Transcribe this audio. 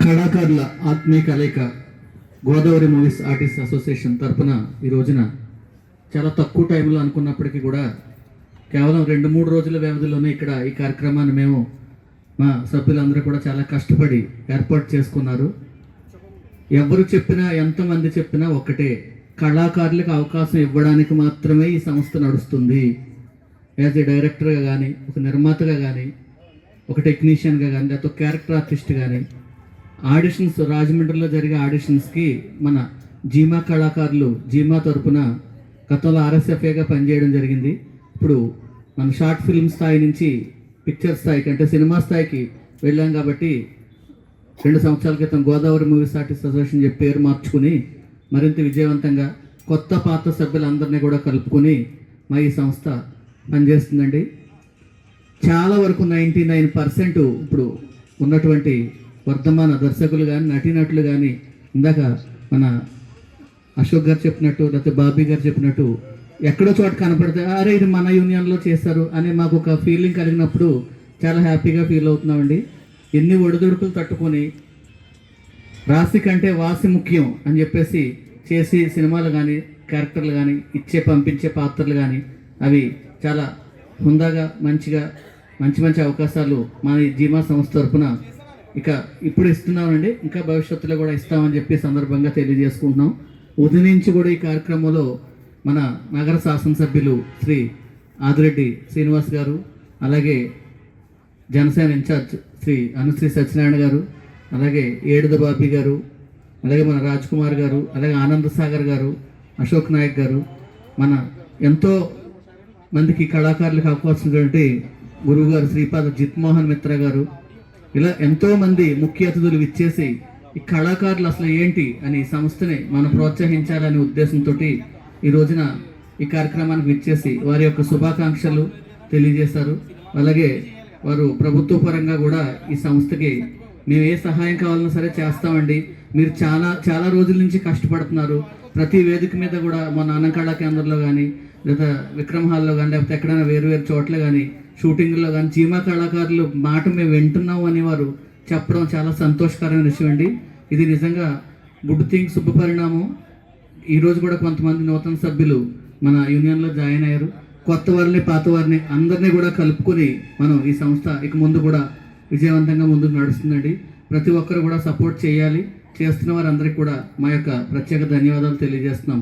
కళాకారుల ఆత్మీయ కలయిక గోదావరి మూవీస్ ఆర్టిస్ట్ అసోసియేషన్ తరపున ఈ రోజున చాలా తక్కువ టైంలో అనుకున్నప్పటికీ కూడా కేవలం 2-3 రోజుల వ్యవధిలోనే ఇక్కడ ఈ కార్యక్రమాన్ని మేము మా సభ్యులందరూ కూడా చాలా కష్టపడి ఏర్పాటు చేసుకున్నారు. ఎవరు చెప్పినా ఎంతమంది చెప్పినా ఒకటే, కళాకారులకు అవకాశం ఇవ్వడానికి మాత్రమే ఈ సంస్థ నడుస్తుంది. యాజ్ ఏ డైరెక్టర్గా కానీ, ఒక నిర్మాతగా కానీ, ఒక టెక్నీషియన్గా కానీ, లేకపోతే ఒక క్యారెక్టర్ ఆర్టిస్ట్ కానీ ఆడిషన్స్ రాజమండ్రిలో జరిగే ఆడిషన్స్కి మన జీమా కళాకారులు జీమా తరపున గతంలో ఆర్ఎస్ఎఫ్ఏగా పనిచేయడం జరిగింది. ఇప్పుడు మన షార్ట్ ఫిల్మ్ స్థాయి నుంచి పిక్చర్ స్థాయికి అంటే సినిమా స్థాయికి వెళ్ళాం కాబట్టి 2 సంవత్సరాల క్రితం గోదావరి మూవీస్ ఆర్టిస్ట్ అసోసియేషన్ చెప్పి పేరు మార్చుకుని మరింత విజయవంతంగా కొత్త పాత సభ్యులందరినీ కూడా కలుపుకొని మా ఈ సంస్థ పనిచేస్తుందండి. చాలా వరకు 99% ఇప్పుడు ఉన్నటువంటి వర్ధమాన దర్శకులు కానీ నటీనటులు కానీ ఇందాక మన అశోక్ గారు చెప్పినట్టు లేకపోతే బాబీ గారు చెప్పినట్టు ఎక్కడో చోట కనపడితే అరే ఇది మన యూనియన్లో చేస్తారు అని మాకు ఒక ఫీలింగ్ కలిగినప్పుడు చాలా హ్యాపీగా ఫీల్ అవుతున్నామండి. ఎన్ని ఒడిదుడుకులు తట్టుకొని రాశి కంటే వాసి ముఖ్యం అని చెప్పేసి చేసి సినిమాలు కానీ క్యారెక్టర్లు కానీ పంపించే పాత్రలు కానీ అవి చాలా హుందాగా మంచిగా మంచి అవకాశాలు మన జీమా సంస్థ తరఫున ఇప్పుడు ఇస్తున్నామండి. ఇంకా భవిష్యత్తులో కూడా ఇస్తామని చెప్పి సందర్భంగా తెలియజేసుకుంటున్నాం. ఉదయం నుంచి కూడా ఈ కార్యక్రమంలో మన నగర శాసనసభ్యులు శ్రీ ఆదిరెడ్డి శ్రీనివాస్ గారు, అలాగే జనసేన ఇన్ఛార్జ్ శ్రీ అనుశ్రీ సత్యనారాయణ గారు, అలాగే ఏడుద బాబీ గారు, అలాగే మన రాజ్ కుమార్ గారు, అలాగే ఆనంద్ సాగర్ గారు, అశోక్ నాయక్ గారు, మన ఎంతో మందికి కళాకారులకు అవకాశం ఉన్నటువంటి గురువు గారు శ్రీపాద జిత్మోహన్ మిత్ర గారు, ఇలా ఎంతోమంది ముఖ్య అతిథులు ఇచ్చేసి ఈ కళాకారులు అసలు ఏంటి అని సంస్థని మనం ప్రోత్సహించాలనే ఉద్దేశంతో ఈ రోజున ఈ కార్యక్రమానికి ఇచ్చేసి వారి యొక్క శుభాకాంక్షలు తెలియజేశారు. అలాగే వారు ప్రభుత్వ పరంగా కూడా ఈ సంస్థకి మేము ఏ సహాయం కావాలన్నా సరే చేస్తామండి, మీరు చాలా రోజుల నుంచి కష్టపడుతున్నారు, ప్రతి వేదిక మీద కూడా మన అన్నం కళా కేంద్రంలో కానీ లేదా విక్రమ్ హాల్లో కానీ లేకపోతే ఎక్కడైనా వేరు చోట్ల కానీ షూటింగ్లో కానీ జీమా కళాకారులు మాట మేము వింటున్నాము అని వారు చెప్పడం చాలా సంతోషకరమైన విషయం అండి. ఇది నిజంగా గుడ్ థింగ్, శుభ పరిణామం. ఈరోజు కూడా కొంతమంది నూతన సభ్యులు మన యూనియన్లో జాయిన్ అయ్యారు. కొత్త వారిని పాత వారిని అందరినీ కూడా కలుపుకొని మనం ఈ సంస్థ ఇక ముందు కూడా విజయవంతంగా ముందుకు నడుస్తుందండి. ప్రతి ఒక్కరు కూడా సపోర్ట్ చేయాలి. చేస్తున్న వారందరికీ కూడా మా యొక్క ప్రత్యేక ధన్యవాదాలు తెలియజేస్తున్నాం.